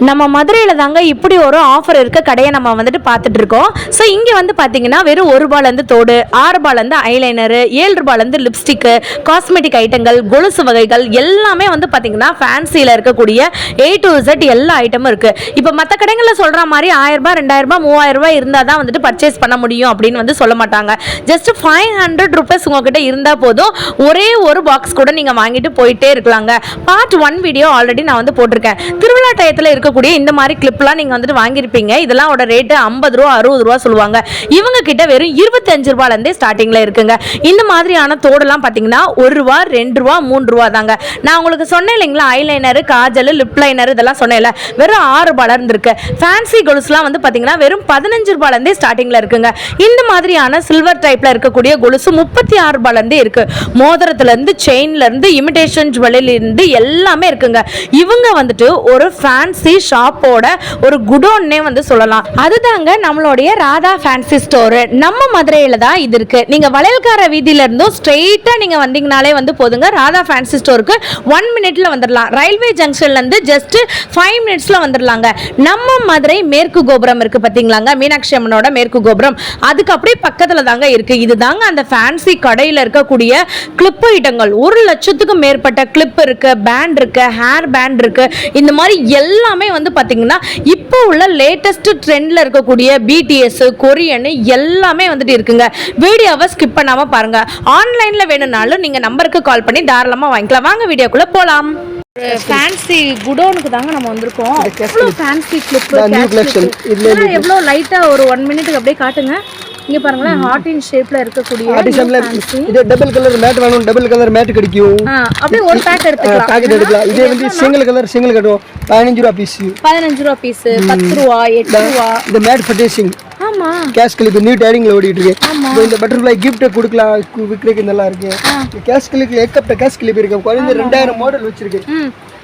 நம்ம மதுரையில் தாங்க இப்படி ஒரு ஆஃபர் இருக்க கடையை நம்ம வந்துட்டு பார்த்துட்டு இருக்கோம். ஸோ இங்கே வந்து பார்த்தீங்கன்னா வெறும் ₹1 தோடு, ₹6 ஐலைனரு, ₹7 லிப்ஸ்டிக்கு, காஸ்மெட்டிக் ஐட்டங்கள், கொலுசு வகைகள் எல்லாமே வந்து பார்த்தீங்கன்னா ஃபேன்சியில் இருக்கக்கூடிய A to Z எல்லா ஐட்டமும் இருக்குது. இப்போ மற்ற கடைகளில் சொல்கிற மாதிரி ₹1000, ₹2000, ₹3000 இருந்தால் தான் வந்துட்டு பர்ச்சேஸ் பண்ண முடியும் அப்படின்னு வந்து சொல்ல மாட்டாங்க. ஜஸ்ட் ₹500 உங்ககிட்ட இருந்தால் போதும், ஒரே ஒரு பாக்ஸ் கூட நீங்கள் வாங்கிட்டு போயிட்டே இருக்கலாங்க. பார்ட் 1 வீடியோ ஆல்ரெடி நான் வந்து போட்டிருக்கேன். திருவிழா டயத்தில் இருக்க இந்த மாதிரி கிளிப்லாம் நீங்க வந்துட்டு வாங்கியிருப்பீங்க. இதெல்லாம் ரேட் ₹50, ₹60 சொல்லுவாங்க. இவங்க கிட்ட வெறும் ₹25 இருந்தே ஸ்டார்டிங்ல இருக்குங்க. இந்த மாதிரியான தோடெல்லாம் பாத்தீங்கன்னா ₹1, ₹2, ₹3 தாங்க. நான் உங்களுக்கு சொன்னேன் இல்லைங்களா, ஐலைனர், காஜல், லிப் லைனர் இதெல்லாம் சொன்னேன்ல, வெறும் ₹6 இருக்கு. ஃபேன்சி கொலுசுலாம் வந்து பாத்தீங்கன்னா வெறும் ₹15 இருந்தே ஸ்டார்டிங்ல இருக்குங்க. இந்த மாதிரியான சில்வர் டைப்ல இருக்கக்கூடிய கொலுசு ₹36 இருந்தே இருக்கு. மோதிரத்துல இருந்து, செயின்ல இருந்து, இமிடேஷன் ஜுவல்லரில இருந்து எல்லாமே இருக்குங்க. இவங்க வந்துட்டு ஒரு ஃபேன்சி ஷாப்போட ஒரு குடோன்னே வந்து சொல்லலாம். அதுதாங்க நம்மளுடைய ராதா ஃபேன்சி ஸ்டோர். நம்ம மதுரையில தான் இது இருக்கு. நீங்க வளையல்கார வீதியில இருந்தும் ஸ்ட்ரெயிட்டா நீங்க வந்தீங்கனாலே வந்து போதுங்க, ராதா ஃபேன்சி ஸ்டோருக்கு 1 மினிட்ல வந்துடலாம். ரயில்வே ஜங்ஷன்ல இருந்து ஜஸ்ட் 5 மினிட்ஸ்ல வந்துடலாங்க. நம்ம மதுரை மேற்கு கோபுரம் இருக்கு பாத்தீங்களாங்க, மீனாட்சி அம்மனோட மேற்கு கோபுரம், அதுக்கு அப்படியே பக்கத்துல தாங்க இருக்கு. இதுதாங்க அந்த ஃபேன்சி கடையில இருக்கக்கூடிய கிளிப் ஐட்டங்கள். 1 லட்சத்துக்கும் மேற்பட்ட கிளிப் இருக்கு, பேண்ட் இருக்கு, ஹேர் பேண்ட் இருக்கு. இந்த மாதிரி எல்லாமே வந்து பாத்தீங்கன்னா இப்போ உள்ள லேட்டஸ்ட் ட்ரெண்ட்ல இருக்கக்கூடிய BTS, கொரியன் எல்லாமே வந்துட்டு இருக்குங்க. வீடியோவை ஸ்கிப் பண்ணாம பாருங்க. ஆன்லைன்ல வேணும்னாலும் நீங்க நம்பருக்கு கால் பண்ணி தாராளமா வாங்கிக்கலாம். வாங்க வீடியோக்குள்ள போலாம். ஃபேன்சி குடோனுக்கு தாங்க நம்ம வந்திருக்கோம். எவ்வளவு ஃபேன்சி கிளிப், இதெல்லாம் எவ்வளவு லைட்டா ஒரு 1 மினிட்டுக்கு அப்படியே காட்டுங்க. இங்க பாருங்க, ஹார்ட் இன் ஷேப்ல இருக்கக்கூடிய இது டபுள் கலர் மேட் வேணும், டபுள் கலர் மேட் கிடைக்கும். அப்படியே ஒரு பேக் எடுத்துக்கலாம். பாக்கெட் எடுக்கலாம். இதே வந்து சிங்கிள் கலர் சிங்கிள் கட்டும் ₹15 பீஸ், ₹15 பீஸ், ₹10, ₹8. இந்த மேட் ஃபினிஷிங். ஆமா, கேஷ் கிளிப் நியூ டைரிங்ல ஓடிட்டு இருக்கு. இந்த பட்டர்ஃப்ளை கிஃப்ட் கொடுக்கலாம், விக்கிறதுக்கு நல்லா இருக்கு. கேஷ் கிளிப் ஏகப்பட்ட கேஷ் கிளிப் இருக்கு. குறைஞ்ச 2000 மாடல் வச்சிருக்கு.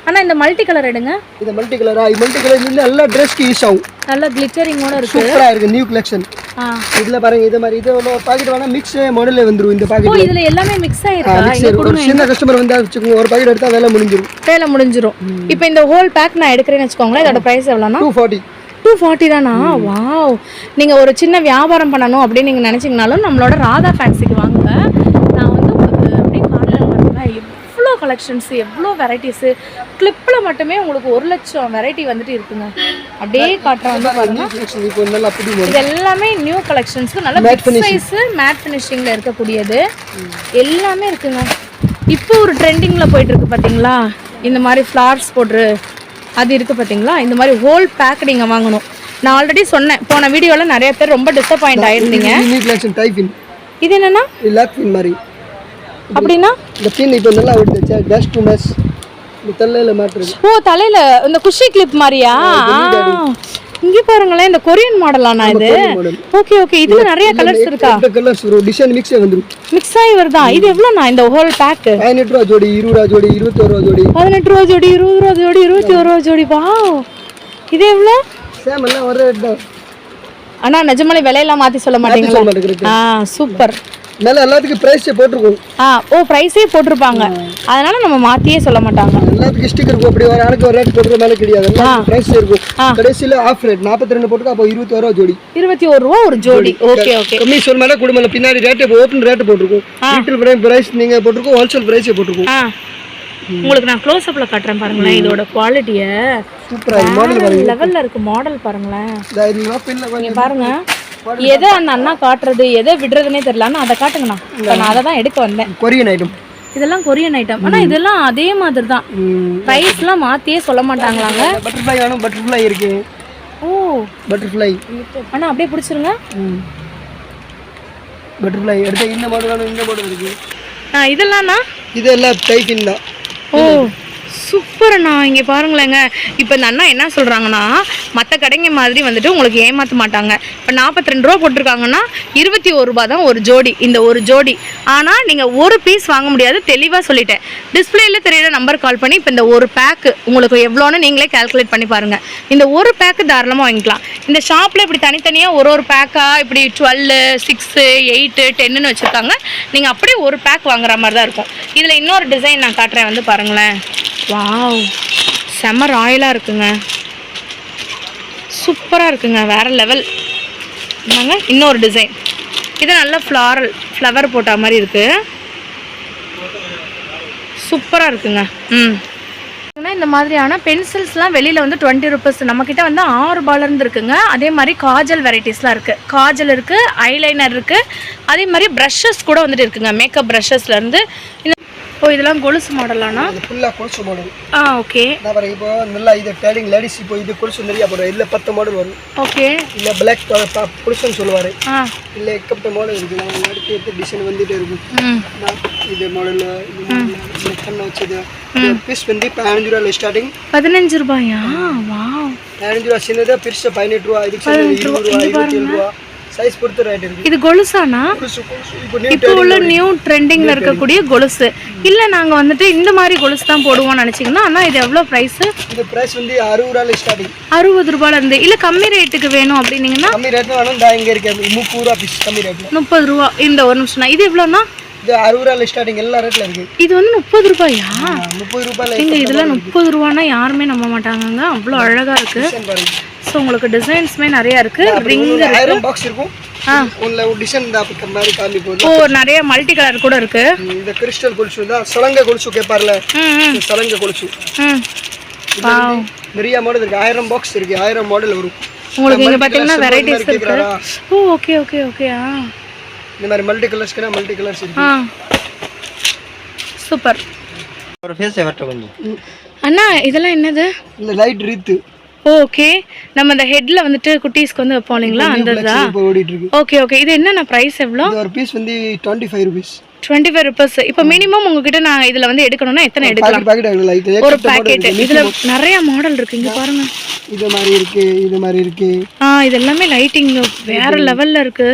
ஆனா இந்த மல்டி கலர் எடுங்க. இந்த மல்டி கலரா, மல்டி கலர் இல்ல, எல்லா Dressக்கு யூஸ் ஆகும். நல்ல கிளிட்டரிங்கோட இருக்கு. சூப்பரா இருக்கு நியூ கலெக்ஷன். இதுல பாருங்க, இது மாதிரி இது ஒரு பாக்கெட் வேணா மிக்ஸ் மாடல்ல வந்துரும். இந்த பாக்கெட் இதுல எல்லாமே மிக்ஸ் ஆயிருக்கு. ஒரு சின்ன கஸ்டமர் வந்தா வெச்சுங்க, ஒரு பாக்கெட் எடுத்தா வேலை முடிஞ்சிரும். இப்போ இந்த ஹோல் பேக் நான் எடுக்கறேன்னு வெச்சுக்கோங்களேன், இதோட பிரைஸ் எவ்வளவுனா? 240 தானா? வாவ். நீங்க ஒரு சின்ன வியாபாரம் பண்ணனும் அப்படி நீங்க நினைச்சீங்கனாலும் நம்மளோட ராதா ஃபேன்சிக்கு வாங்குங்க. நான் வந்து உங்களுக்கு அப்படியே கார்ட்ல பாருங்க, எவ்வளோ கலெக்ஷன்ஸ், எவ்வளோ வெரைட்டிஸ். கிளிப்ல மட்டுமே உங்களுக்கு 1 லட்சம் வெரைட்டி வந்துட்டு இருக்குங்க. அப்படியே காட்டுறேன் வந்து பாருங்க. இது எல்லாமே நியூ கலெக்ஷன்ஸ், நல்ல பிக் சைஸ் மேட் ஃபினிஷிங்ல இருக்கக்கூடியது எல்லாமே இருக்குங்க. இப்போ ஒரு ட்ரெண்டிங்ல போயிட்டு இருக்கு பாத்தீங்களா, இந்த மாதிரி ஃப்ளார்ஸ் போட்டு அது இருக்கு பாத்தீங்களா. இந்த மாதிரி ஹோல் பேக் நீங்க வாங்கணும். நான் ஆல்ரெடி சொன்னேன் போன வீடியோல, நிறைய பேர் ரொம்ப டிசப்பாயிண்ட் ஆயிருந்தீங்க. இது என்னன்னா லாக்பின் மாதிரி அப்படினா, இந்த பின் இப்போ நல்லா ஓடுது. டஸ்ட் டு டஸ்ட் இந்த தலையில மாட்றது. ஓ, தலையில இந்த குஷி கிளிப் மாதிரியா? இங்க பாருங்களேன், இந்த கொரியன் மாடலானா இது? Okay okay. இதுல நிறைய கலர்ஸ் இருக்கா? இந்த கலர்ஸ் ஒரு டிசைன் மிக்ஸ் வந்துரும். மிக்ஸ் ஆயி வருதா? இது எவ்வளவுனா இந்த ஹோல் பேக்? ₹18 ஜோடி, ₹20 ஜோடி, ₹21 ஜோடி. ₹18 ஜோடி, ₹20 ஜோடி, ₹21 ஜோடி. வாவ். இது எவ்வளவு? சேம் எல்லாம் ஒரே ரேட் தான். அண்ணா நிஜமாலே விலையெல்லாம் மாத்தி சொல்ல மாட்டீங்களா? சூப்பர். மேல எல்லாத்துக்கும் பிரைஸ் போட்டுருக்கும். ஓ, பிரைஸே போட்டுருப்பாங்க, அதனால நம்ம மாத்தியே சொல்ல மாட்டாங்க. எல்லாத்துக்கும் ஸ்டிக்கர் இருக்கும். அப்படி ஒரு ஆளுக்கு ஒரு ரேட் போடுற மேல கிடையாது, எல்லாத்துக்கும் பிரைஸ் இருக்கும். கடைசில ஆஃப் ரேட் 42 போட்டுக்க, அப்ப ₹21 ஜோடி. ₹21 ஒரு ஜோடி. Okay okay. கமிஷன் மேல குடுமல பின்னாடி ரேட் ஓபன் ரேட் போட்டுருக்கும். ரீட்டெயில் பிரைஸ் நீங்க போட்டுருக்கும், ஹோல்சேல் பிரைஸ் போட்டுருக்கும். உங்களுக்கு நான் க்ளோஸ் அப்ல காட்டுறேன் பாருங்களேன், இதோட குவாலிட்டியை. சூப்பரா மாடல் பாருங்க, லெவல்ல இருக்கு மாடல் பாருங்களேன். இங்க பாருங்க, எதை அந்த அண்ணா காட்டுறது எதை விடுறதுனே தெரியலன்னா அதை காட்டுங்கண்ணா. நான் அதை தான் எடுக்க வந்தேன். கொரியன் ஐட்டம், இதெல்லாம் கொரியன் ஐட்டம். ஆனா இதெல்லாம் அதே மாதிரி தான், பிரைஸ்லாம் மாத்தியே சொல்ல மாட்டாங்களாங்க. பட்டர்ஃப்ளை வேணும், பட்டர்ஃப்ளை இருக்கு. ஓ, பட்டர்ஃப்ளை. அண்ணா அப்படியே பிடிச்சிருங்க. பட்டர்ஃப்ளை எடுத்து இந்த மாடல் வேணும், இந்த மாடல் இருக்கு. இதெல்லாம்ண்ணா இதெல்லாம் டைப்பின் தான். ஓ சூப்பர் அண்ணா. இங்கே பாருங்களேங்க, இப்போ இந்த அண்ணா என்ன சொல்கிறாங்கன்னா, மற்ற கடைங்க மாதிரி வந்துட்டு உங்களுக்கு ஏமாற்ற மாட்டாங்க. இப்போ ₹42 போட்டிருக்காங்கன்னா ₹21 தான் ஒரு ஜோடி, இந்த ஒரு ஜோடி. ஆனால் நீங்கள் ஒரு பீஸ் வாங்க முடியாது, தெளிவாக சொல்லிட்டேன். டிஸ்பிளேல தெரியிற நம்பர் கால் பண்ணி இப்போ இந்த ஒரு பேக்கு உங்களுக்கு எவ்வளோன்னு நீங்களே கால்குலேட் பண்ணி பாருங்கள். இந்த ஒரு பேக்கு தாராளமாக வாங்கிக்கலாம். இந்த ஷாப்பில் இப்படி தனித்தனியாக ஒரு பேக்காக இப்படி 12, 6, 8, 10ன்னு வச்சுருக்காங்க. நீங்கள் அப்படியே ஒரு பேக் வாங்குற மாதிரி தான் இருக்கும். இதில் இன்னொரு டிசைன் நான் காட்டுறேன் வந்து பாருங்களேன். வாவ், செம்ம ராயலாக இருக்குங்க. சூப்பராக இருக்குங்க, வேறு லெவல். என்னங்க இன்னொரு டிசைன், இது நல்ல ஃப்ளவர் போட்ட மாதிரி இருக்குது, சூப்பராக இருக்குங்க. இந்த மாதிரியான பென்சில்ஸ்லாம் வெளியில் வந்து 20 ரூபீஸ், நம்மக்கிட்ட வந்து 6 ரூபாயிலேருந்து இருக்குங்க. அதே மாதிரி காஜல் வெரைட்டிஸ்லாம் இருக்குது, காஜல் இருக்குது, ஐலைனர் இருக்குது, அதே மாதிரி ப்ரஷஸ் கூட வந்துட்டு இருக்குங்க, மேக்கப் ப்ரஷஸ்லேருந்து. ஓ இதெல்லாம் கொலுசு மாடலானா? இது ஃபுல்லா கொலுசு மாடல். ஓகே. நான் பாருங்க இப்போ நல்லா இது ட்ரெண்டிங் லேடிஸ் இப்போ இது கொலுசு நிறைய போடுறோம். இல்ல 10 மாடல் வரும். ஓகே. இல்ல பிளாக் கொலுசுன்னு சொல்லுவாரு. இல்ல ஏகப்பட்ட மாடல் இருக்கு. நான் அடுத்து டிசைன் வந்துட்டே இருக்கும். இது மாடல் இது கண்ண வச்சது பீஸ் வந்து 15 ரூபாயில ஸ்டார்டிங். 15 ரூபாயா? வாவ். 15 ரூபாய் சின்னதா பெருசா 18 ரூபாய், இதுக்கு 20 ரூபாய், 27 ரூபாய் சைஸ் பொறுத்து ரேட் இருக்கு. இது கொலுசானா? இப்போ உள்ள நியூ ட்ரெண்டிங்ல இருக்கக்கூடிய கொலுசு. இல்ல நாங்க வந்துட்டு இந்த மாதிரி கொலுசு தான் போடுவோம்னு நினைச்சீங்கன்னா, ஆனா இது எவ்வளவு பிரைஸ்? இது பிரைஸ் வந்து 60 ரூபாயில ஸ்டார்டிங். 60 ரூபாயில இருந்து. இல்ல கம்மி ரேட்டுக்கு வேணும் அப்படினீங்கன்னா கம்மி ரேட்ல வேணும். நான் இங்க இருக்கு 30 ரூபாய் பீஸ் கம்மி ரேட்ல. 30 ரூபாய். இந்த ஒரு நிமிஷம், இது எவ்வளவுனா? இது 60 ரூபாயில ஸ்டார்டிங், எல்லா ரேட்ல இருக்கு. இது வந்து 30 ரூபாயா? 30 ரூபாயில. இங்க இதெல்லாம் 30 ரூபானா யாருமே நம்ப மாட்டாங்கங்க, அவ்வளவு அழகா இருக்கு. சோ உங்களுக்கு டிசைன்ஸ்மே நிறைய இருக்கு. ரிங் இருக்கு, 1000 பாக்ஸ் இருக்கும். உள்ள ஒரு டிசைன் தான் அப்படி மாதிரி காமி போகுது. ஓ நிறைய மல்டி கலர் கூட இருக்கு. இந்த கிறிஸ்டல் கொலுசு தான் சலங்க கொலுசு கேப்பார்ல, சலங்க கொலுசு. வாவ் நிறைய மாடல் இருக்கு. 1000 பாக்ஸ் இருக்கு, 1000 மாடல் வரும் உங்களுக்கு. இங்க பாத்தீங்கன்னா வெரைட்டிஸ் இருக்கு. ஓ ஓகே ஓகே ஓகே. இந்த மாதிரி மல்டி கலர்ஸ்க்குனா மல்டி கலர்ஸ் இருக்கு. சூப்பர். ஒரு ஃபேஸ் எவர்ட்ட கொஞ்சம் அண்ணா இதெல்லாம் என்னது? இல்ல லைட் ரீத். ஓகே. நம்ம அந்த ஹெட்ல வந்துட்டு குட்டீஸ்க்கு வந்து வைப்போம்ங்களா, அந்ததா? Okay okay. இது என்ன பிரைஸ் எவ்வளோ? ஒரு பீஸ் வந்து 25 ரூபீஸ். 25 ரூபீஸ். இப்போ மினிமம் உங்ககிட்ட நான் இதுல வந்து எடுக்கணும்னா எத்தனை எடுக்கலாம்? ஒரு பாக்கெட். இதுல நிறைய மாடல் இருக்கு, இங்க பாருங்க. இது மாதிரி இருக்கு, இது மாதிரி இருக்கு. இது எல்லாமே லைட்டிங் வேற லெவல்ல இருக்கு.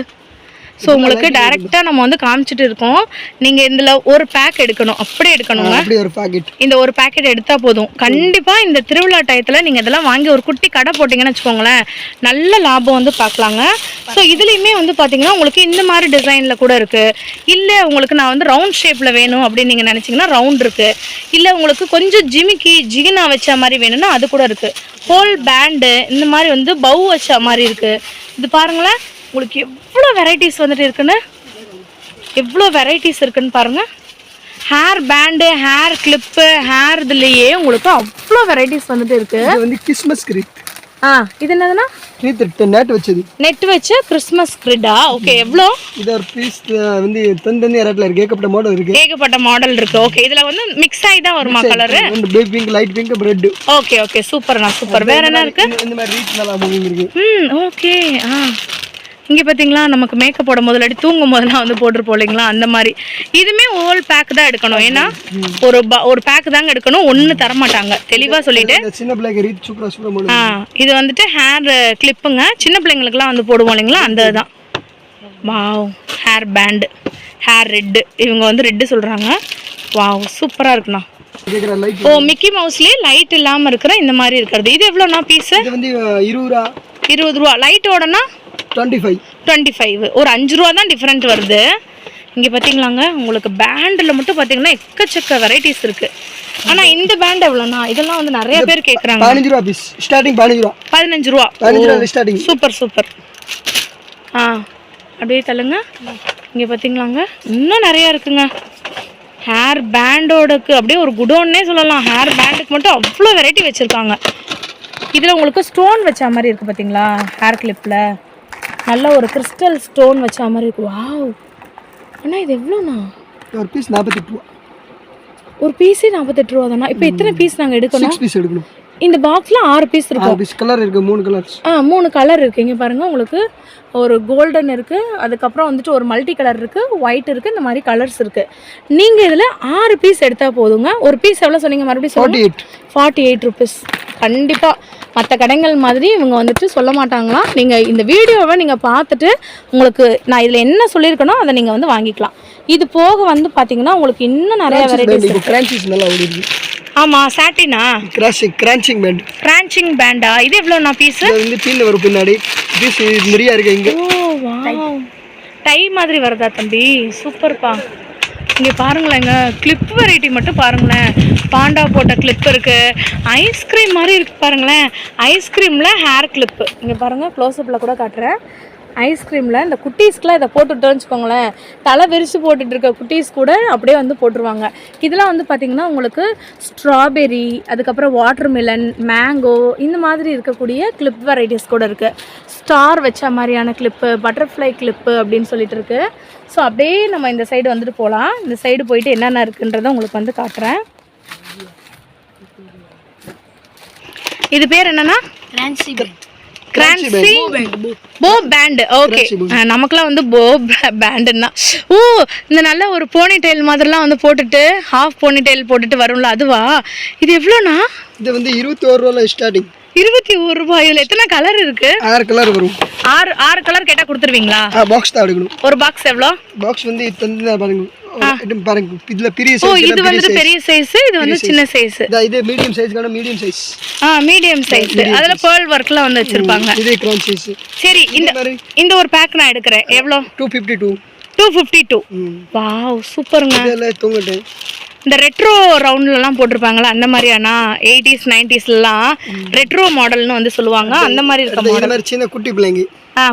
ஸோ உங்களுக்கு டைரெக்டாக நம்ம வந்து காமிச்சிட்டு இருக்கோம். நீங்கள் இதில் ஒரு பேக் எடுக்கணும், அப்படியே எடுக்கணுங்க. ஒரு பேக்கெட், இந்த ஒரு பேக்கெட் எடுத்தால் போதும். கண்டிப்பாக இந்த திருவிழா டயத்தில் நீங்கள் இதெல்லாம் வாங்கி ஒரு குட்டி கடை போட்டிங்கன்னு வச்சுக்கோங்களேன், நல்ல லாபம் வந்து பார்க்கலாங்க. ஸோ இதுலேயுமே வந்து பார்த்தீங்கன்னா உங்களுக்கு இந்த மாதிரி டிசைனில் கூட இருக்குது. இல்லை உங்களுக்கு நான் வந்து ரவுண்ட் ஷேப்பில் வேணும் அப்படின்னு நீங்கள் நினச்சிங்கன்னா ரவுண்ட் இருக்குது. இல்லை உங்களுக்கு கொஞ்சம் ஜிமிக்கி ஜிகினா வச்ச மாதிரி வேணும்னா அது கூட இருக்குது. ஹோல் பேண்டு இந்த மாதிரி வந்து பவு வச்ச மாதிரி இருக்குது. இது பாருங்களேன், உங்களுக்கு எவ்வளோ வெரைட்டிஸ் வந்துட்டு இருக்குன்னு, எவ்வளோ வெரைட்டிஸ் இருக்குன்னு பாருங்கள். Hair band, hair clip, hair இதுலேயே உங்களுக்கு அவ்வளோ வெரைட்டிஸ் வந்துட்டு இருக்கு. இது வந்து கிறிஸ்மஸ் கிரிட். இது என்னதுன்னா? கிரிட் நெட் வச்சது. நெட் வச்ச கிறிஸ்மஸ் கிரிட்டா? ஓகே. எவ்வளோ? இது ஒரு பீஸ் வந்து தந்தனே ரேட்ல இருக்கு. ஏகப்பட்ட மாடல் இருக்கு. ஏகப்பட்ட மாடல் இருக்கு. ஓகே. இதுல வந்து மிக்ஸ் ஆயி தான் வருமா colour? Baby pink, light pink, red. Okay okay. சூப்பர்ண்ணா சூப்பர். வேற என்ன இருக்கு? இந்த மாதிரி ரீட் நல்லா மூவிங் இருக்கு. ஓகே. இங்கே பார்த்தீங்களா, நமக்கு மேக்கப் போடும் போது தூங்கும் போதெல்லாம் வந்து போட்டுருப்போம் இல்லைங்களா, அந்த மாதிரி. இதுவுமே ஹோல் பேக் தான் எடுக்கணும். ஏன்னா ஒரு பேக் தாங்க எடுக்கணும், ஒன்று தரமாட்டாங்க. தெளிவாக சொல்லிட்டு. சின்ன பிள்ளைங்க இது வந்துட்டு ஹேர் கிளிப்புங்க, சின்ன பிள்ளைங்களுக்குலாம் வந்து போடுவோம் இல்லைங்களா, அந்த தான். Wow. Hair band, hair red, இவங்க வந்து ரெட்டு சொல்கிறாங்க. வாவ் சூப்பராக இருக்குண்ணா. ஓ மிக்கி மவுஸ்லேயே லைட் இல்லாமல் இருக்கிற இந்த மாதிரி இருக்கிறது. இது எவ்வளோண்ணா பீஸு? இது வந்து 20 ரூபா. லைட்டோடனா 25. ஒரு 5 ரூபா தான் டிஃப்ரெண்ட் வருது. இங்கே பார்த்தீங்களாங்க, உங்களுக்கு பேண்டில் மட்டும் பார்த்தீங்கன்னா எக்கச்சக்க வெரைட்டிஸ் இருக்குது. ஆனால் இந்த பேண்ட் எவ்வளோண்ணா? இதெல்லாம் வந்து நிறைய பேர் கேட்குறாங்க. 15 ரூபா பீஸ் ஸ்டார்டிங். 15 ரூபா ஸ்டார்டிங். Super super. அப்படியே தள்ளுங்க. இங்கே பார்த்தீங்களாங்க, இன்னும் நிறையா இருக்குங்க. ஹேர் பேண்டோடக்கு அப்படியே ஒரு குடோன்னே சொல்லலாம். ஹேர் பேண்டுக்கு மட்டும் அவ்வளோ வெரைட்டி வச்சுருக்காங்க. இதில் உங்களுக்கு ஸ்டோன் வச்ச மாதிரி இருக்குது பார்த்தீங்களா, ஹேர் கிளிப்பில் நல்ல ஒரு கிறிஸ்டல் ஸ்டோன் வச்ச மாதிரி இருக்கு. வாவ். அண்ணா இது எவ்வளோண்ணா? ஒரு பீஸ் 48 ரூபா. ஒரு பீஸே 48 ரூபா தானா? இப்போ எத்தனை பீஸ் நாங்கள் எடுக்கணும்? 6 பீஸ் எடுக்கணும். இந்த பாக்ஸ்ல 6 பீஸ் இருக்கு. 6 பீஸ் கலர் இருக்கு. 3 கலர்ஸ். 3 கலர் இருக்கு. இங்க பாருங்க, உங்களுக்கு ஒரு கோல்டன் இருக்கு, அதுக்கு அப்புறம் வந்துட்டு ஒரு மல்டி கலர் இருக்கு, ஒயிட் இருக்கு, இந்த மாதிரி கலர்ஸ் இருக்கு. நீங்க இதுல 6 பீஸ் எடுத்தா போதுங்க. ஒரு பீஸ் எவ்வளவு சொன்னீங்க மறுபடியும்? 48 ரூபீஸ். கண்டிப்பா மற்ற கடைகள் மாதிரி இவங்க வந்துட்டு சொல்ல மாட்டாங்களா. நீங்க இந்த வீடியோவை நீங்க பார்த்துட்டு உங்களுக்கு நான் இதுல என்ன சொல்லியிருக்கனோ அதை நீங்க வந்து வாங்கிக்கலாம். இது போக வந்து பாத்தீங்கன்னா உங்களுக்கு இன்னும் நிறைய வெரைட்டிஸ் இருக்கு. ஆமா, சாட்டினா கிரான்ச்சிங் பேண்ட். கிரான்ச்சிங் பேண்டா? இது எவ்வளவுனா பீஸ்? இது வந்து பின்ன வரும், பின்னாடி பீஸ் நிறைய இருக்கு இங்க. ஓ வாவ். டை மாதிரி வரதா தம்பி? சூப்பர்ப்பா. இங்கே பாருங்களேங்க, கிளிப் வெரைட்டி மட்டும் பாருங்களேன். பாண்டா போட்ட கிளிப் இருக்குது. ஐஸ்கிரீம் மாதிரி இருக்குது பாருங்களேன். ஐஸ்கிரீமில் ஹேர் கிளிப்பு இங்கே பாருங்கள், க்ளோஸ்அப்பில் கூட காட்டுறேன். ஐஸ்கிரீமில் இந்த குட்டீஸ்க்குலாம் இதை போட்டுவிட்டோன்னு வச்சுக்கோங்களேன், தலை விரிச்சு போட்டுட்டு இருக்க குட்டீஸ் கூட அப்படியே வந்து போட்டுருவாங்க. இதெல்லாம் வந்து பார்த்திங்கன்னா உங்களுக்கு ஸ்ட்ராபெரி, அதுக்கப்புறம் வாட்டர்மெலன், மேங்கோ இந்த மாதிரி இருக்கக்கூடிய கிளிப் வெரைட்டிஸ் கூட இருக்குது. ஸ்டார் வச்ச மாதிரியான கிளிப்பு, பட்டர்ஃப்ளை கிளிப்பு அப்படின்னு சொல்லிட்டு இருக்குது. ஸோ அப்படியே நம்ம இந்த சைடு வந்துட்டு போகலாம். இந்த சைடு போயிட்டு என்னென்ன இருக்குன்றதை உங்களுக்கு வந்து காட்டுறேன். இது பேர் என்னன்னா கிரான்சி போ பேண்ட். ஓகே, நமக்குலாம் வந்து போ பேண்டுன்னா ஓ இந்த நல்ல ஒரு போனி டெயில் மாதிரிலாம் வந்து போட்டுட்டு ஹாஃப் போனி டெயில் போட்டுட்டு வரும்ல, அதுவா? இது எவ்வளோண்ணா? இது வந்து 21 ரூபாய் ஸ்டார்டிங். 21 ரூபாய். இதில் எத்தனை கலர் இருக்கு? 6 கலர் வரும். 6 கலர் கேட்டால் கொடுத்துருவீங்களா? பாக்ஸ் தான் எடுக்கணும். ஒரு பாக்ஸ் எவ்வளோ? பாக்ஸ் வந்து தந்து பாருங்க. பாருங்க, இதுல பெரிய சைஸ். ஓ, இது வந்து பெரிய சைஸ், இது வந்து சின்ன சைஸ். இது மீடியம் சைஸ் கான மீடியம் சைஸ். Medium size. அதுல pearl workல வந்து வச்சிருப்பாங்க. இது கிரான் சைஸ். சரி, இந்த ஒரு பேக் நான் எடுக்கிறேன். எவ்வளோ? 252. வாவ், சூப்பருங்க. இதெல்லாம் தூங்கட்டே. இந்த ரெட்ரோ ரவுண்ட்லலாம் போட்டிருப்பாங்களா, அந்த மாதிரியானா? 80s 90sலாம் ரெட்ரோ மாடல்னு வந்து சொல்லுவாங்க. அந்த மாதிரி இருக்க மாடல். இந்த மாதிரி சின்ன குட்டி பிள்ளைங்க,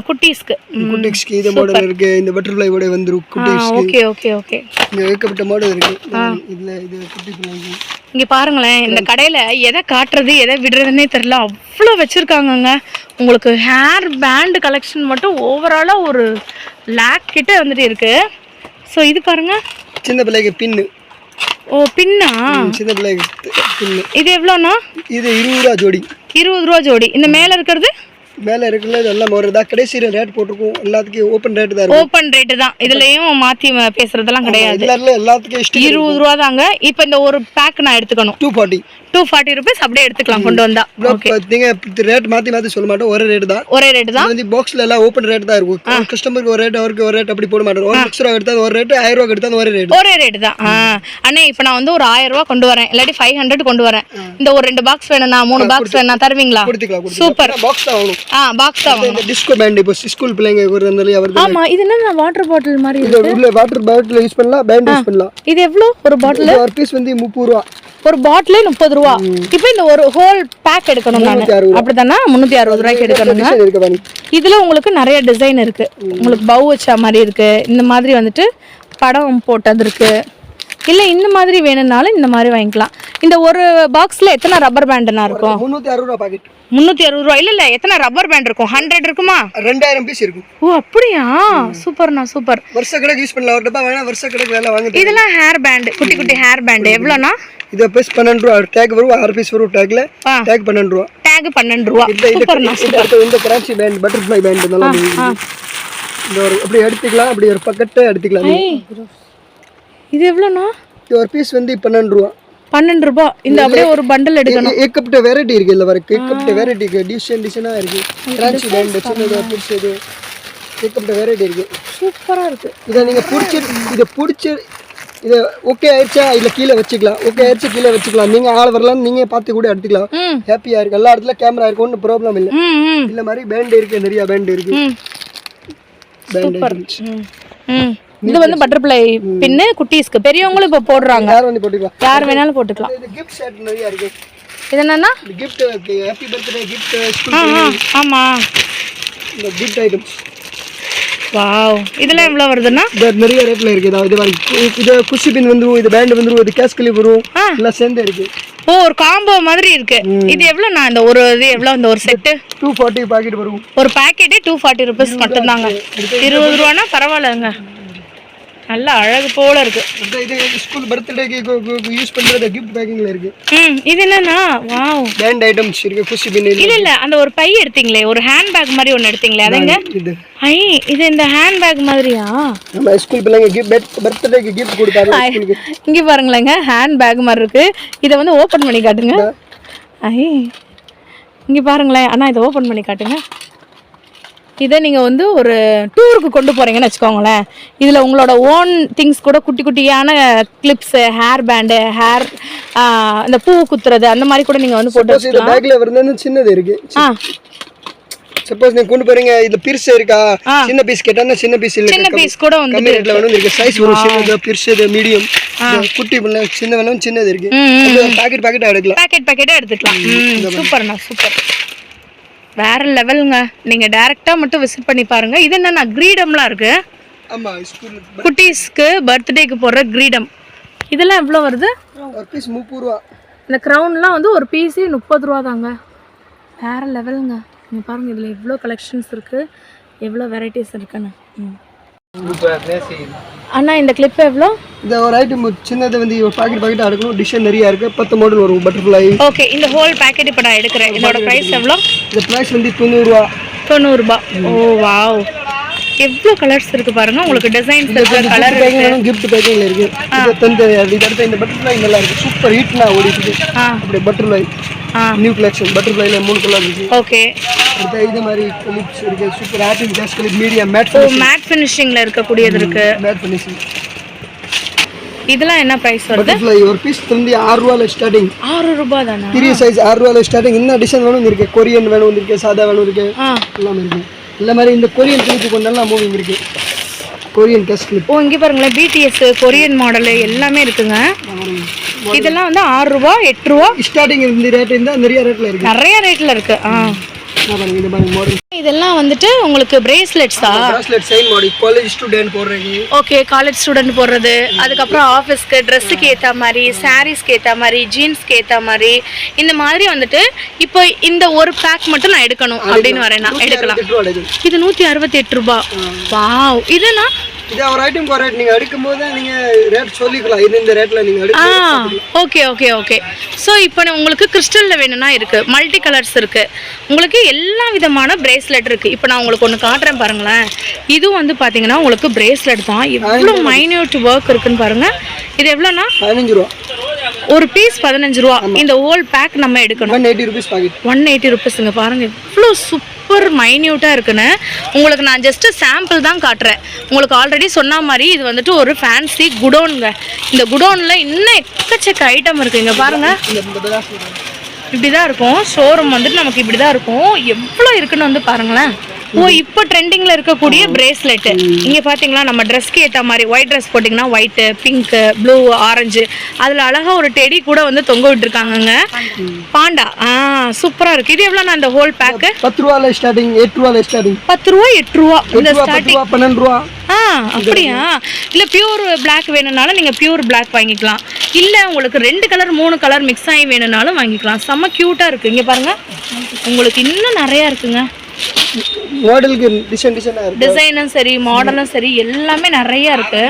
குட்டீஸ்க்கு இந்த மாடல் இருக்கு. இந்த பட்டர்ஃப்ளை ஓட வந்துரும் குட்டீஸ்க்கு. Okay okay okay. இங்க ஏகப்பட்ட மாடல் இருக்கு. இதுல இது குட்டி பிள்ளைங்க. இங்க பாருங்களேன், இந்த கடையில எதை காட்டுறது எதை விடுறதுன்னே தெரியல, அவ்வளோ வச்சிருக்காங்கங்க. உங்களுக்கு ஹேர் பேண்ட் கலெக்ஷன் மட்டும் ஓவராலா ஒரு லேக் கிட்ட வந்துட்டு இருக்கு. ஸோ இது பாருங்க, சின்ன பிள்ளைக்கு பின்னு. ஓ, பின்னா? சின்ன பிள்ளைக்கு பின்னு. இது எவ்வளோண்ணா? இது 20 ரூபா ஜோடி. 20 ரூபா ஜோடி. இந்த மேல இருக்கிறது? மேல இருக்குல்ல, இதெல்லாம் ஒரு கடைசி ரேட் போட்டுருக்கோம். எல்லாத்துக்கும் ஓப்பன் ரேட் தான் இருக்கும். ஓப்பன் ரேட் தான். இதுலயும் மாத்தி பேசுறதெல்லாம் கிடையாது. எல்லாத்துக்கும் 20 ரூபா தாங்க. இப்போ இந்த ஒரு பேக் நான் எடுத்துக்கணும். 240 rupees அப்படியே எடுத்துக்கலாம் கொண்டு வந்தா. ஓகே, நீங்க ரேட் மாத்தி சொல்ல மாட்டோம். ஒரே ரேட் தான். ஒரே ரேட் தான். வந்து பாக்ஸ்ல எல்லாம் ஓப்பன் ரேட் தான் இருக்கும். கஸ்டமருக்கு ஒரு ரேட், அவருக்கு ஒரு ரேட் அப்படி போட மாட்டோம். 1 லட்சம் ரூபா எடுத்தா ஒரு ரேட், 1000 ரூபா எடுத்தா ஒரே ரேட். ஒரே ரேட் தான். அண்ணே, இப்போ நான் வந்து ஒரு 1000 ரூபா கொண்டு வரேன், இல்லாட்டி 500 கொண்டு வரேன். இந்த ஒரு 2 பாக்ஸ் வேணும்னா 3 பாக்ஸ் வேணா தருவீங்களா? சூப்பர். பாக்ஸ் தான் வாங்கணும். பாக்ஸ் தான் வாங்கணும். இந்த டிஸ்கோ பேண்ட் இப்போ ஸ்கூல் பிள்ளைங்க வரதுனால அவருக்கு. ஆமா, இது என்ன வாட்டர் பாட்டில் மாதிரி இது உள்ள வாட்டர் பாட்டில் யூஸ் பண்ணலாம், பேண்ட் யூஸ் பண்ணலாம். இது எவ்வளவு ஒரு பாட்டில்? ஒரு பீஸ் வந்து 30 ரூபா. ஒரு பாட்டிலே 30 ரூபா. இப்போ இந்த ஒரு ஹோல் பேக் எடுக்கணும் நான், அப்படிதானா? 360 ரூபாய்க்கு எடுக்கணுங்க. இதுல உங்களுக்கு நிறைய டிசைன் இருக்கு. உங்களுக்கு பவு வச்ச மாதிரி இருக்கு, இந்த மாதிரி வந்துட்டு படம் போட்டது இருக்கு. இல்ல இந்த மாதிரி வேணும்னாலும் இந்த மாதிரி வாங்கிக்கலாம். இந்த ஒரு பாக்ஸ்ல எத்தனை ரப்பர் பேண்ட்னா இருக்கும்? 360 ரூபா பாக்கெட். 360 ரூபா. இல்ல எத்தனை ரப்பர் பேண்ட் இருக்கும்? 100 இருக்குமா? 2000 பீஸ் இருக்கும். ஓ, அப்படியா? சூப்பர்ண்ணா, சூப்பர். வருஷ கணக்கு யூஸ் பண்ணலாம். ஒரு டப்பா வேணா வருஷ கணக்கு வேலை வாங்குது. இதெல்லாம் ஹேர் பேண்ட், குட்டி குட்டி ஹேர் பேண்ட். எவ்வளோண்ணா? இது பீஸ் 12 ரூபா. டேக் வரும், 6 பீஸ் வரும். டேக்ல டேக் 12 ரூபா. டேக் 12 ரூபா. சூப்பர்ண்ணா, சூப்பர். இந்த கிரான்சி பேண்ட், பட்டர்ஃப்ளை பேண்ட் இதெல்லாம் இந்த ஒரு அப்படி எடுத்துக்கலாம். அப்படி ஒரு பக்கெட் எடுத்துக்கலாம். இது எவ்வளோண்ணா? இது ஒரு பீஸ் வந்து 12 ரூபா. 12 ரூபா. இந்த அப்படியே ஒரு பண்டல் எடுக்கணும். ஏகப்பட்ட வெரைட்டி இருக்கு. இல்ல வர ஏகப்பட்ட வெரைட்டி இருக்கு. டிசைனா இருக்கு. கிரான்சி பேண்ட் சின்னதா பெருசு ஏகப்பட்ட வெரைட்டி இருக்கு. சூப்பரா இருக்கு. இத நீங்க புடிச்சு இது ஓகே ஆயிடுச்சா இல்ல கீழே வச்சுக்கலாம். ஓகே ஆயிடுச்சு கீழே வச்சுக்கலாம். நீங்க ஆள் வரலாம், நீங்க பார்த்து கூட எடுத்துக்கலாம். ஹாப்பியா இருக்கு. எல்லா இடத்துல கேமரா இருக்கு, ஒன்றும் ப்ராப்ளம் இல்லை. இந்த மாதிரி பேண்ட் இருக்கு, நிறைய பேண்ட் இருக்கு. இது வந்து பட்டர்ஃப்ளை பின்னு குட்டீஸ்க்கு. பெரியவங்களும் இப்போ போடுறாங்க. யார் வந்து போட்டுக்கலாம், யார் வேணாலும் போட்டுக்கலாம். இது கிஃப்ட் செட் நிறைய இருக்கு. இது என்னன்னா? Gift happy birthday gift. ஆமா, இந்த கிஃப்ட் ஐட்டம்ஸ். வாவ், இதெல்லாம் எவ்வளவு வருதுன்னா? நிறைய ரேட்ல இருக்கு. இது குஷி பின் வந்துரும், இது பேண்ட் வந்துரும், இது கேஷ் கிளிப் வரும், எல்லாம் சேர்ந்து இருக்கு. ஓ, ஒரு காம்போ மாதிரி இருக்கு. இது எவ்வளவு? நான் இந்த ஒரு இது எவ்வளவு? இந்த ஒரு செட் 240 பாக்கெட் வரும். ஒரு பாக்கெட்டே 240 rupees மட்டும் தாங்க. 20 ரூபானா பரவாயில்லைங்க. நல்ல அழகு போல இருக்கு. இது ஸ்கூல் பர்த்டேக்கு யூஸ் பண்றது கிஃப்ட் பேக்கிங்ல இருக்கு. இது என்னன்னா? வாவ், பேண்ட் ஐட்டம்ஸ் இருக்கு. குஷி பின் இல்ல அந்த ஒரு பை எடுத்தீங்களே, ஒரு ஹேண்ட் பேக் மாதிரி ஒன்னு எடுத்தீங்களே, அதங்க? இது இந்த ஹேண்ட் பேக் மாதிரியா? நம்ம ஸ்கூல் பிள்ளைங்க கிஃப்ட் பர்த்டேக்கு கிஃப்ட் கொடுத்தாங்க ஸ்கூலுக்கு. இங்க பாருங்களேங்க, ஹேண்ட் பேக் மாதிரி இருக்கு. இத வந்து ஓபன் பண்ணி காட்டுங்க. இங்க பாருங்களேன் அண்ணா, இதை ஓபன் பண்ணி காட்டுங்க. இதை நீங்கள் வந்து ஒரு டூருக்கு கொண்டு போகிறீங்கன்னு வச்சுக்கோங்களேன். இதில் உங்களோட ஓன் திங்ஸ் கூட குட்டி குட்டியான கிளிப்ஸு, ஹேர் பேண்டு, ஹேர் இந்த பூ குத்துறது அந்த மாதிரி கூட நீங்கள் வந்து போட்டு வச்சுக்கலாம். பேக்ல வரணும்னு சின்னது இருக்கு. சப்போஸ் நீங்க கொண்டு போறீங்க இது பெருசு இருக்கா சின்ன பீஸ் கேட்டா சின்ன பீஸ் இல்ல சின்ன பீஸ் கூட வந்து கம்மி ரேட்ல வேணும் இருக்கு சைஸ் வரும் சின்னது பெருசு மீடியம் குட்டி பண்ண சின்ன வேணும் சின்னது இருக்கு பாக்கெட் எடுக்கலாம் பாக்கெட்டா எடுத்துக்கலாம் சூப்பர்ண்ணா சூப்பர் வேற லெவலுங்க நீங்க டைரக்டா மட்டும் விசிட் பண்ணி பாருங்க இது என்னன்னா கிரீடம்லாம் இருக்கு ஆமா ஸ்கூல் குட்டீஸ்க்கு பர்த்டேக்கு போடுற கிரீடம் இதெல்லாம் எவ்வளோ வருது ஒரு பீஸ் 30 ரூபா இந்த க்ரௌன்லாம் வந்து ஒரு பீஸே 30 ரூபா தாங்க வேற லெவலுங்க நீங்க பாருங்க இதுல எவ்வளோ கலெக்ஷன்ஸ் இருக்கு எவ்வளோ வெரைட்டிஸ் இருக்குன்னு அண்ணா இந்த கிளிப் எவ்வளோ இந்த ஒரு ஐட்டம் சின்னது வந்து பாக்கெட் எடுக்கணும் டிசைன் நிறைய இருக்கு 10 மாடல் வரும் பட்டர்ஃப்ளை ஓகே இந்த ஹோல் பேக்கெட் இப்போ நான் எடுக்கிறேன் இதோட ப்ரைஸ் எவ்வளோ இந்த ப்ரைஸ் வந்து 90 ரூபா ஓ வாவ் எவ்வளோ கலர்ஸ் இருக்கு பாருங்க உங்களுக்கு டிசைன்ஸ் இருக்கு கலர் இருக்கு கிஃப்ட் பேக்கிங்ல இருக்கு இது தந்து இது அடுத்து இந்த பட்டர்ஃப்ளை நல்லா இருக்கு சூப்பர் ஹிட்னா ஓடிட்டு அப்படியே பட்டர்ஃப்ளை நியூ கலெக்ஷன் பட்டர்ஃப்ளைல 3 கலர் இருக்கு ஓகே அடுத்து இது மாதிரி கிளிப்ஸ் இருக்கு super happy case clip medium matte ஃபினிஷிங்ல இருக்க கூடியது இருக்கு மேட் ஃபினிஷிங் இதெல்லாம் என்ன பிரைஸ் வருது பட்டர்ஃப்ளை ஒரு பீஸ் வந்து 6 ரூபாயில ஸ்டார்டிங் 6 ரூபாய் தானா பெரிய சைஸ் 6 ரூபாயில ஸ்டார்டிங் என்ன டிசைன் வேணும் இருக்கு கொரியன் வேணும் இருக்கு சாதா வேணும் இருக்கு எல்லாமே இருக்கு இல்ல மாதிரி இந்த கொரியன் கிளிப் கொண்டெல்லாம் மூவிங் இருக்கு கொரியன் கேஸ் கிளிப் ஓ இங்க பாருங்களேன் பிடிஎஸ் கொரியன் மாடல் எல்லாமே இருக்குங்க இதெல்லாம் வந்து 6 ரூபாய் 8 ரூபாய் ஸ்டார்டிங் இந்த ரேட் இருந்தா நிறைய ரேட்ல இருக்கு இந்த மாடல் இதெல்லாம் வந்துட்டு உங்களுக்கு பிரேஸ்லெட்ஸா bracelet chain model college student போடுறீங்க ஓகே காலேஜ் ஸ்டூடண்ட் போடுறது அதுக்கப்புறம் ஆஃபீஸ்க்கு ட்ரெஸ்ஸுக்கு ஏற்ற மாதிரி சாரீஸ்க்கு ஏற்ற மாதிரி ஜீன்ஸ்க்கு ஏற்ற மாதிரி இந்த மாதிரி வந்துட்டு இப்போ இந்த ஒரு பேக் மட்டும் நான் எடுக்கணும் அப்படின்னு வரேன் நான் எடுக்கலாம் இது 168 ரூபாய் வாவ் இதுனா இது ஒரு ஐட்டம் ஒரு ரேட் நீங்க எடுக்கும்போது நீங்க ரேட் சொல்லிக்கலாம் இது இந்த ரேட்ல நீங்க எடுக்கலாம் ஓகே ஓகே ஓகே சோ இப்போ உங்களுக்கு கிறிஸ்டல்ல வேணும்னா இருக்கு மல்டி கலர்ஸ் இருக்கு உங்களுக்கு எல்லா விதமான பிரேஸ்லெட் இருக்கு இப்போ நான் உங்களுக்கு ஒன்னு காட்டுறேன் பாருங்களேன் இது வந்து பாத்தீங்கன்னா உங்களுக்கு பிரேஸ்லெட் தான் இவ்வளவு மைன்யூட் வர்க் இருக்குன்னு பாருங்க இது எவ்வளவுனா 15 ரூபாய் ஒரு பீஸ் 15 ரூபாய் இந்த ஹோல் பேக் நம்ம எடுக்கணும் 180 ரூபீஸ் பாக்கெட் 180 ரூபீஸ்ங்க பாருங்க இவ்வளோ சூப்பர் மைன்யூட்டா இருக்குன்னு உங்களுக்கு நான் ஜஸ்ட் சாம்பிள் தான் காட்டுறேன் உங்களுக்கு ஆல்ரெடி சொன்ன மாதிரி இது வந்துட்டு ஒரு ஃபேன்சி குடோனுங்க இந்த குடோன்ல இன்னும் எக்கச்சக்க ஐட்டம் இருக்கு இங்க பாருங்க இப்படிதான் இருக்கும் ஷோரூம் வந்துட்டு நமக்கு இப்படிதான் இருக்கும் எவ்வளோ இருக்குன்னு வந்து பாருங்களேன் ஓ இப்போ ட்ரெண்டிங்ல இருக்கக்கூடிய பிரேஸ்லெட் இங்க பாத்தீங்களா நம்ம ட்ரெஸ்க்கு ஏற்ற மாதிரி ஒயிட் ட்ரெஸ் போட்டிங்கன்னா ஒயிட் பிங்க் ப்ளூ ஆரஞ்சு அதுல அழகா ஒரு டெடி கூட வந்து தொங்க விட்டுருக்காங்கங்க பாண்டா சூப்பரா இருக்கு இது எவ்வளவு அந்த ஹோல் பேக் 10 ரூபாயில ஸ்டார்டிங் 8 ரூபாயில ஸ்டார்டிங் 10 ரூபாய் 8 ரூபாய் இந்த ஸ்டார்டிங் 12 ரூபாய் அப்படியா இல்ல பியூர் பிளாக் வேணும்னாலும் நீங்க பியூர் பிளாக் வாங்கிக்கலாம் இல்ல உங்களுக்கு 2 கலர் 3 கலர் மிக்ஸ் ஆகி வேணும்னாலும் வாங்கிக்கலாம் செம்ம கியூட்டா இருக்கு இங்க பாருங்க உங்களுக்கு இன்னும் நிறைய இருக்குங்க மாடலுக்கு டிசைனும் சரி மாடலும் சரி எல்லாமே நிறைய இருக்கு